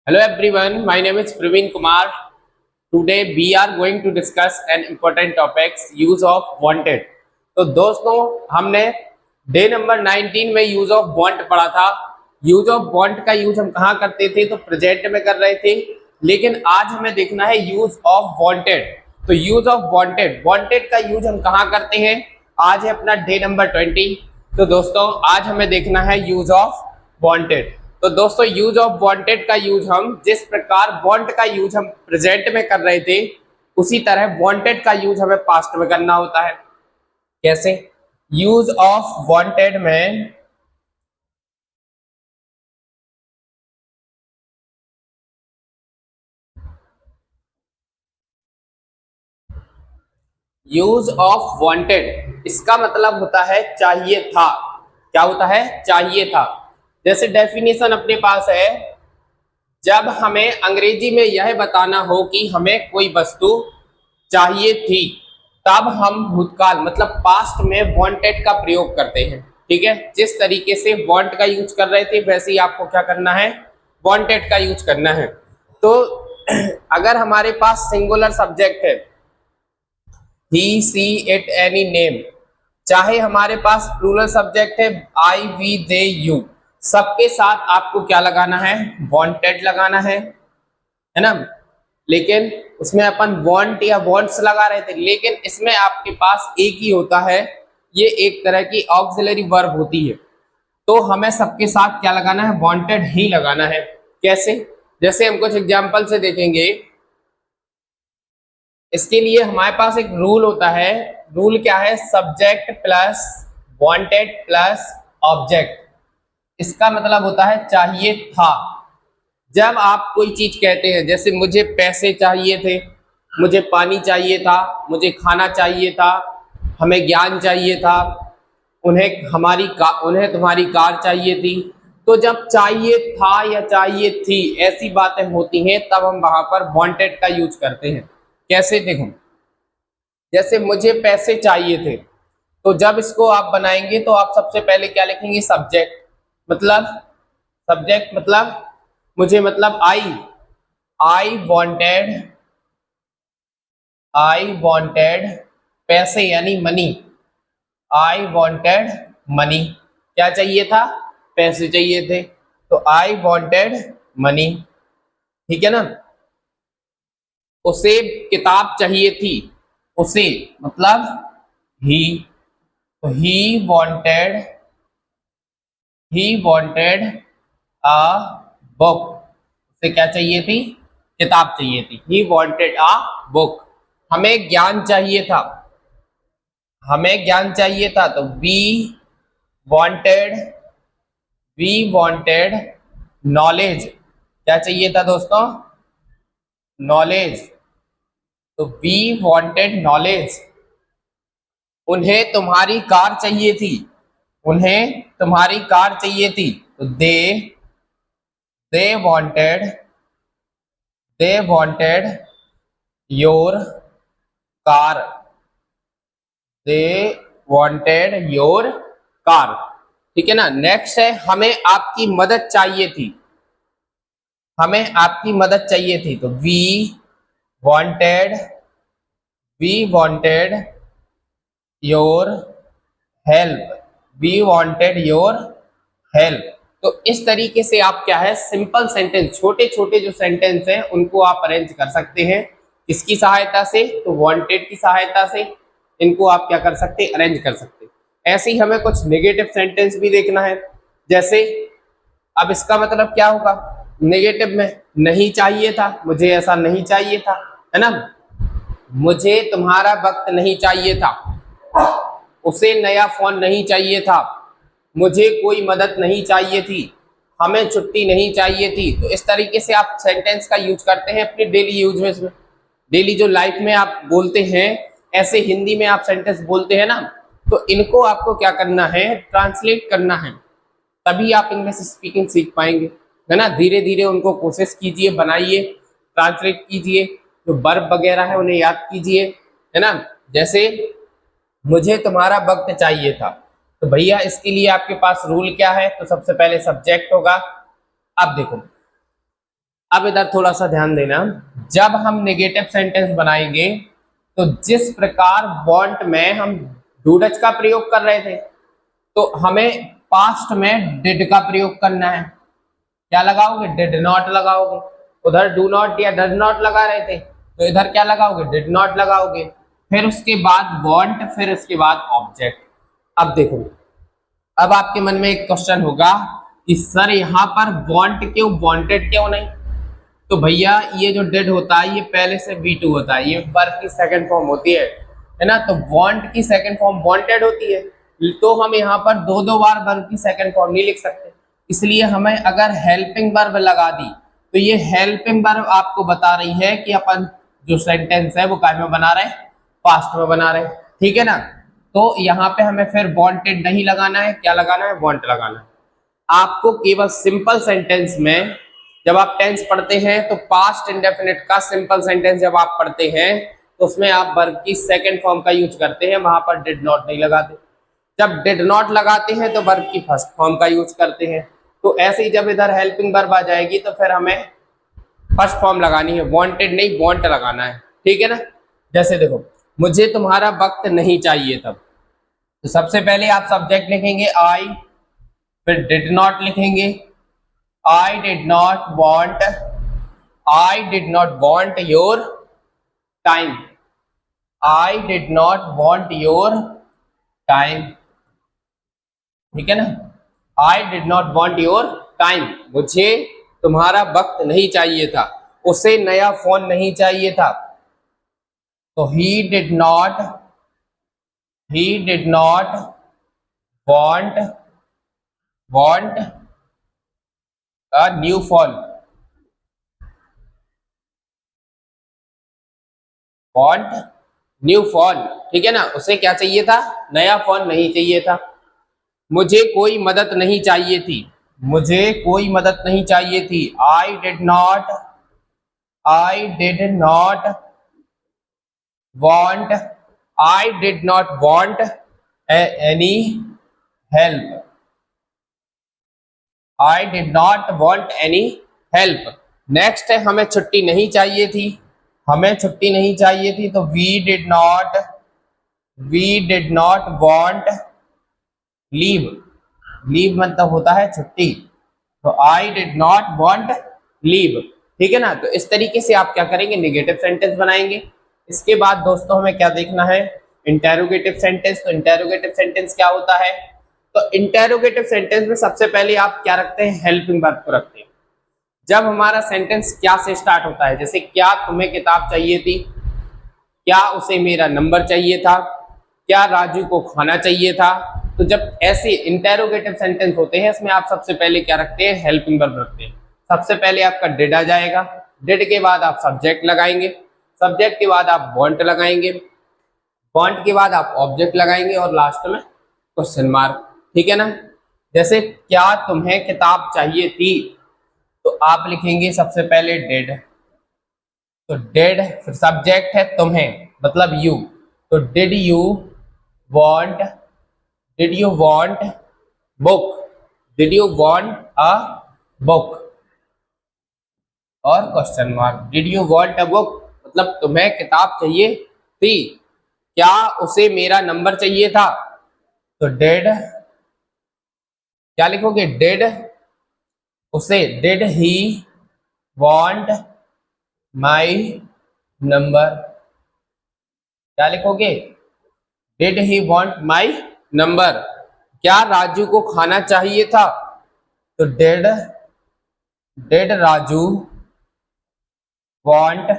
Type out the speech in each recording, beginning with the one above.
Hello everyone, my name is Praveen Kumar. Today we are going to discuss an important topic, use of wanted. तो दोस्तों हमने day number 19 में use of want पढ़ा था। Use of want का use हम कहाँ करते थे, तो प्रेजेंट में कर रहे थे, लेकिन आज हमें देखना है यूज ऑफ वांटेड। तो यूज ऑफ वांटेड, वांटेड का यूज हम कहाँ करते हैं, आज है अपना डे नंबर 20। तो दोस्तों आज हमें देखना है यूज ऑफ वांटेड। तो दोस्तों यूज ऑफ वांटेड का यूज हम जिस प्रकार वांट का यूज हम प्रेजेंट में कर रहे थे, उसी तरह वांटेड का यूज हमें पास्ट में करना होता है। कैसे? यूज ऑफ वांटेड में यूज ऑफ वांटेड इसका मतलब होता है चाहिए था। क्या होता है? चाहिए था। जैसे डेफिनेशन अपने पास है, जब हमें अंग्रेजी में यह बताना हो कि हमें कोई वस्तु चाहिए थी, तब हम भूतकाल मतलब पास्ट में वांटेड का प्रयोग करते हैं। ठीक है, जिस तरीके से वांट का यूज कर रहे थे वैसे ही आपको क्या करना है, वांटेड का यूज करना है। तो अगर हमारे पास सिंगुलर सब्जेक्ट है, ही सी इट एनी नेम, चाहे हमारे पास प्लूरल सब्जेक्ट है, आई वी दे यू, सबके साथ आपको क्या लगाना है, वांटेड लगाना है ना। लेकिन उसमें अपन वांट या वांट्स लगा रहे थे, लेकिन इसमें आपके पास एक ही होता है, ये एक तरह की ऑक्सिलरी वर्ब होती है। तो हमें सबके साथ क्या लगाना है, वांटेड ही लगाना है। कैसे? जैसे हम कुछ एग्जांपल से देखेंगे। इसके लिए हमारे पास एक रूल होता है। रूल क्या है? Subject plus wanted plus object. इसका मतलब होता है चाहिए था। जब आप कोई चीज कहते हैं, जैसे मुझे पैसे चाहिए थे, मुझे पानी चाहिए था, मुझे खाना चाहिए था, हमें ज्ञान चाहिए था, उन्हें तुम्हारी कार चाहिए थी। तो जब चाहिए था या चाहिए थी ऐसी बातें होती हैं, तब हम वहां पर वांटेड का यूज करते हैं। कैसे? देखो, जैसे मुझे पैसे चाहिए थे, तो जब इसको आप बनाएंगे तो आप सबसे पहले क्या लिखेंगे, सब्जेक्ट। मतलब सब्जेक्ट मतलब मुझे, मतलब आई वॉन्टेड पैसे यानी मनी। आई वॉन्टेड मनी, क्या चाहिए था, पैसे चाहिए थे, तो आई वॉन्टेड मनी। ठीक है ना। उसे किताब चाहिए थी, उसे मतलब ही, तो ही वॉन्टेड अ बुक। उसे क्या चाहिए थी, किताब चाहिए थी। He wanted a book. हमें ज्ञान चाहिए था, तो वांटेड वी वांटेड नॉलेज। क्या चाहिए था दोस्तों, नॉलेज, तो वी वांटेड नॉलेज। उन्हें तुम्हारी कार चाहिए थी, तो they wanted your car, they wanted your car. ठीक है ना। नेक्स्ट है, हमें आपकी मदद चाहिए थी, तो wanted we wanted your help, तो इस तरीके से आप क्या है, सिंपल सेंटेंस, छोटे छोटे जो सेंटेंस हैं उनको आप अरेंज कर सकते हैं। किसकी सहायता से, तो वांटेड की सहायता से इनको आप क्या कर सकते हैं, अरेंज कर सकते हैं। ऐसे ही हमें कुछ नेगेटिव सेंटेंस भी देखना है। जैसे अब इसका मतलब क्या होगा, नेगेटिव में नहीं चाहिए था, मुझे ऐसा नहीं चाहिए था, है ना। मुझे तुम्हारा वक्त नहीं चाहिए था, उसे नया फोन नहीं चाहिए था, मुझे कोई मदद नहीं चाहिए थी, हमें छुट्टी नहीं चाहिए थी। तो इस तरीके से आप सेंटेंस का यूज करते हैं अपने डेली यूज में, डेली जो लाइफ में आप बोलते हैं, ऐसे हिंदी में आप सेंटेंस बोलते हैं ना, तो इनको आपको क्या करना है, ट्रांसलेट करना है, तभी आप इनमें से स्पीकिंग सीख पाएंगे, है ना। धीरे धीरे उनको कोशिश कीजिए, बनाइए, ट्रांसलेट कीजिए, जो वर्ब वगैरह है उन्हें याद कीजिए, है ना। जैसे मुझे तुम्हारा वक्त चाहिए था, तो भैया इसके लिए आपके पास रूल क्या है, तो सबसे पहले सब्जेक्ट होगा। अब देखो, अब इधर थोड़ा सा ध्यान देना, जब हम नेगेटिव सेंटेंस बनाएंगे तो जिस प्रकार वांट में हम डू डच का प्रयोग कर रहे थे, तो हमें पास्ट में डिड का प्रयोग करना है। क्या लगाओगे? डिड नॉट लगाओगे। उधर डू नॉट या डज नॉट लगा रहे थे, तो इधर क्या लगाओगे? डिड नॉट लगाओगे। फिर उसके बाद वांट, फिर उसके बाद ऑब्जेक्ट। अब देखो, अब आपके मन में एक क्वेश्चन होगा कि सर यहाँ पर वांट क्यों, वांटेड क्यों नहीं? तो भैया ये जो डिड होता है ये पहले से V2 होता है, ये वर्ब की सेकंड फॉर्म होती है ना। तो वांट की सेकंड फॉर्म वांटेड होती है, तो हम यहाँ पर दो दो बार वर्ब की सेकंड फॉर्म नहीं लिख सकते। इसलिए हमें अगर हेल्पिंग वर्ब लगा दी तो ये हेल्पिंग वर्ब आपको बता रही है कि अपन जो सेंटेंस है वो काय में बना रहे हैं? पास्ट में बना रहे हैं, ठीक है ना। तो यहाँ पे हमें फिर वांटेड नहीं लगाना है, क्या लगाना है? वांट लगाना है। आपको केवल सिंपल सेंटेंस में जब आप टेंस पढ़ते हैं तो पास्ट इंडेफिनिट का सिंपल सेंटेंस जब आप पढ़ते हैं तो उसमें आप वर्ब की सेकंड फॉर्म का यूज करते हैं, वहां पर डिड नॉट नहीं लगाते। जब डिड नॉट लगाते हैं तो वर्ब की फर्स्ट फॉर्म का यूज करते हैं। तो ऐसे ही जब इधर हेल्पिंग वर्ब आ जाएगी तो फिर हमें फर्स्ट फॉर्म लगानी है, वांटेड नहीं वांट लगाना है, ठीक है ना। जैसे देखो, मुझे तुम्हारा वक्त नहीं चाहिए तब, तो सबसे पहले आप सब्जेक्ट लिखेंगे आई, फिर डिड नॉट लिखेंगे। I did not want your time. I did not want your time. ठीक है ना? I did not want your time. मुझे तुम्हारा वक्त नहीं चाहिए था, उसे नया फोन नहीं चाहिए था। तो he did not want a new phone. Want new phone, ठीक है ना। उसे क्या चाहिए था? नया फोन नहीं चाहिए था। मुझे कोई मदद नहीं चाहिए थी, मुझे कोई मदद नहीं चाहिए थी। I did not want any help. I did not want any help. Next है, हमें छुट्टी नहीं चाहिए थी, हमें छुट्टी नहीं चाहिए थी। तो we did not want leave. Leave मतलब होता है छुट्टी, तो I did not want leave, ठीक है ना। तो इस तरीके से आप क्या करेंगे? नेगेटिव सेंटेंस बनाएंगे। इसके बाद दोस्तों हमें क्या देखना है? Interrogative sentence. तो इंटेरोगेटिव सेंटेंस क्या होता है? तो इंटेरोगेटिव सेंटेंस में सबसे पहले आप क्या रखते हैं? हेल्पिंग वर्ब को रखते हैं। जब हमारा सेंटेंस क्या से स्टार्ट होता है, जैसे क्या तुम्हें किताब चाहिए थी, क्या उसे मेरा नंबर चाहिए था, क्या राजू को खाना चाहिए था। तो जब ऐसे इंटेरोगेटिव सेंटेंस होते हैं इसमें आप सबसे पहले क्या रखते हैं? हेल्पिंग वर्ब रखते हैं। सबसे पहले आपका डिड आ जाएगा, डिड के बाद आप सब्जेक्ट लगाएंगे, सब्जेक्ट के बाद आप वांट लगाएंगे, वांट के बाद आप ऑब्जेक्ट लगाएंगे और लास्ट में क्वेश्चन मार्क, ठीक है ना। जैसे क्या तुम्हें किताब चाहिए थी, तो आप लिखेंगे सबसे पहले डिड, तो डिड फिर सब्जेक्ट है तुम्हें मतलब यू, तो did you want book, did you want a book, और question mark. Did you want a book मतलब तुम्हें किताब चाहिए थी। क्या उसे मेरा नंबर चाहिए था, तो डिड क्या लिखोगे? डिड उसे, did he want my number, क्या लिखोगे? Did he want my number. क्या राजू को खाना चाहिए था, तो did Raju want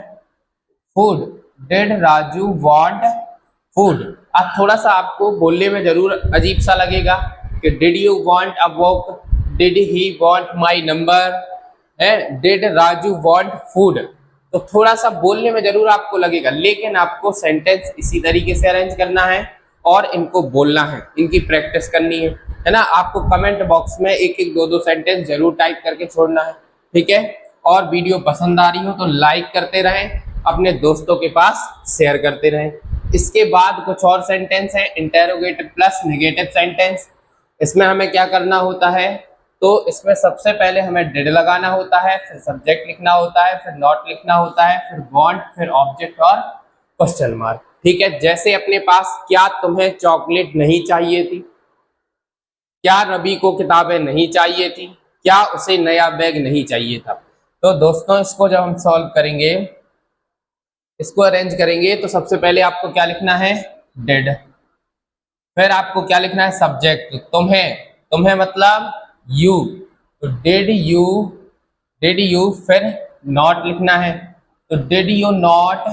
food, did Raju want food. अब थोड़ा सा आपको बोलने में जरूर अजीब सा लगेगा कि did you want a book, did he want my number, did Raju want food. तो थोड़ा सा बोलने में जरूर आपको लगेगा, लेकिन आपको सेंटेंस इसी तरीके से अरेंज करना है और इनको बोलना है, इनकी प्रैक्टिस करनी है ना। आपको कमेंट बॉक्स में एक एक दो दो सेंटेंस जरूर टाइप करके छोड़ना है, ठीक है। और वीडियो पसंद आ रही हो तो लाइक करते रहें, अपने दोस्तों के पास शेयर करते रहें। इसके बाद कुछ और सेंटेंस है, इंटेरोगेटिव प्लस नेगेटिव सेंटेंस। इसमें हमें क्या करना होता है? तो इसमें सबसे पहले हमें डिड लगाना होता है, फिर सब्जेक्ट लिखना होता है, फिर नॉट लिखना होता है, फिर वांट, फिर ऑब्जेक्ट और क्वेश्चन मार्क। ठीक है, जैसे अपने पास क्या तुम्हें चॉकलेट नहीं चाहिए थी, क्या रवि को किताबें नहीं चाहिए थी, क्या उसे नया बैग नहीं चाहिए था। तो दोस्तों इसको जब हम सॉल्व करेंगे, इसको अरेंज करेंगे, तो सबसे पहले आपको क्या लिखना है, डिड। फिर आपको क्या लिखना है, सब्जेक्ट, तुम्हें, तुम्हें मतलब यू, तो डिड यू, फिर नॉट लिखना है, तो डिड यू नॉट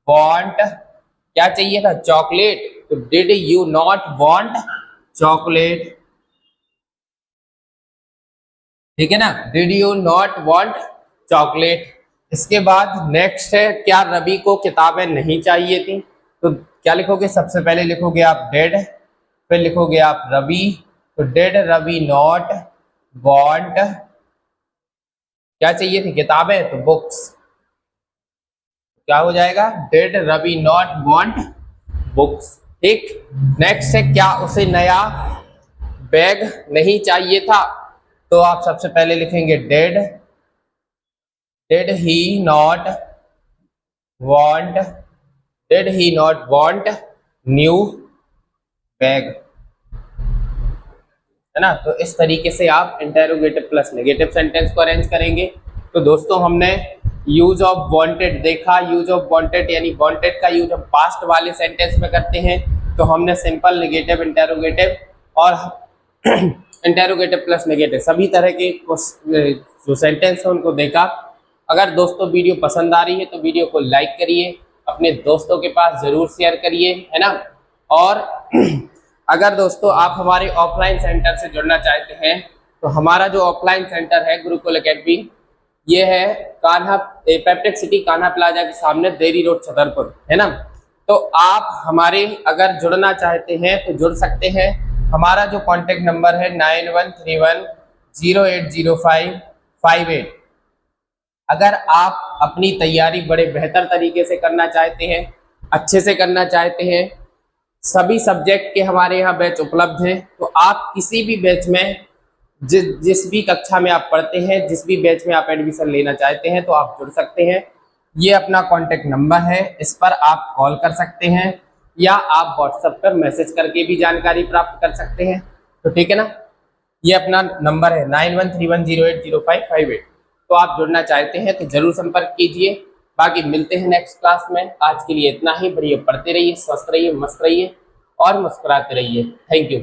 वांट, क्या चाहिए था, चॉकलेट, तो did you not want chocolate. ठीक है ना, did you not want chocolate. इसके बाद नेक्स्ट है, क्या रवि को किताबें नहीं चाहिए थी, तो क्या लिखोगे, सबसे पहले लिखोगे आप डिड, फिर लिखोगे आप रवि, तो डिड रवि नॉट वांट, क्या चाहिए थी, किताबें, तो बुक्स। क्या हो जाएगा, did Ravi not want books. ठीक, नेक्स्ट है, क्या उसे नया बैग नहीं चाहिए था, तो आप सबसे पहले लिखेंगे did he not want, did he not want new bag, है ना। तो इस तरीके से आप इंटेरोगेटिव प्लस नेगेटिव सेंटेंस को अरेंज करेंगे। तो दोस्तों हमने यूज ऑफ वांटेड देखा, यूज ऑफ वांटेड यानी वांटेड का यूज हम पास्ट वाले सेंटेंस में करते हैं। तो हमने सिंपल, नेगेटिव, इंटेरोगेटिव और इंटेरोगेटिव प्लस नेगेटिव सभी तरह के जो सेंटेंस है उनको देखा। अगर दोस्तों वीडियो पसंद आ रही है तो वीडियो को लाइक करिए, अपने दोस्तों के पास जरूर शेयर करिए, है ना। और अगर दोस्तों आप हमारे ऑफलाइन सेंटर से जुड़ना चाहते हैं तो हमारा जो ऑफलाइन सेंटर है गुरुकुल एकेडमी, ये है कान्हा पेप्टेक सिटी कान्हा प्लाजा के सामने, देरी रोड, छतरपुर, है ना। तो आप हमारे अगर जुड़ना चाहते हैं तो जुड़ सकते हैं। हमारा जो कॉन्टेक्ट नंबर है 9131080558। अगर आप अपनी तैयारी बड़े बेहतर तरीके से करना चाहते हैं, अच्छे से करना चाहते हैं, सभी सब्जेक्ट के हमारे यहाँ बैच उपलब्ध हैं। तो आप किसी भी बैच में, जिस भी कक्षा में आप पढ़ते हैं, जिस भी बैच में आप एडमिशन लेना चाहते हैं, तो आप जुड़ सकते हैं। ये अपना कॉन्टेक्ट नंबर है, इस पर आप कॉल कर सकते हैं या आप व्हाट्सएप पर मैसेज करके भी जानकारी प्राप्त कर सकते हैं। तो ठीक है ना, ये अपना नंबर है 9131080558। तो आप जुड़ना चाहते हैं तो जरूर संपर्क कीजिए। बाकी मिलते हैं नेक्स्ट क्लास में। आज के लिए इतना ही। बढ़िया पढ़ते रहिए, स्वस्थ रहिए, मस्त रहिए और मुस्कुराते रहिए। Thank you.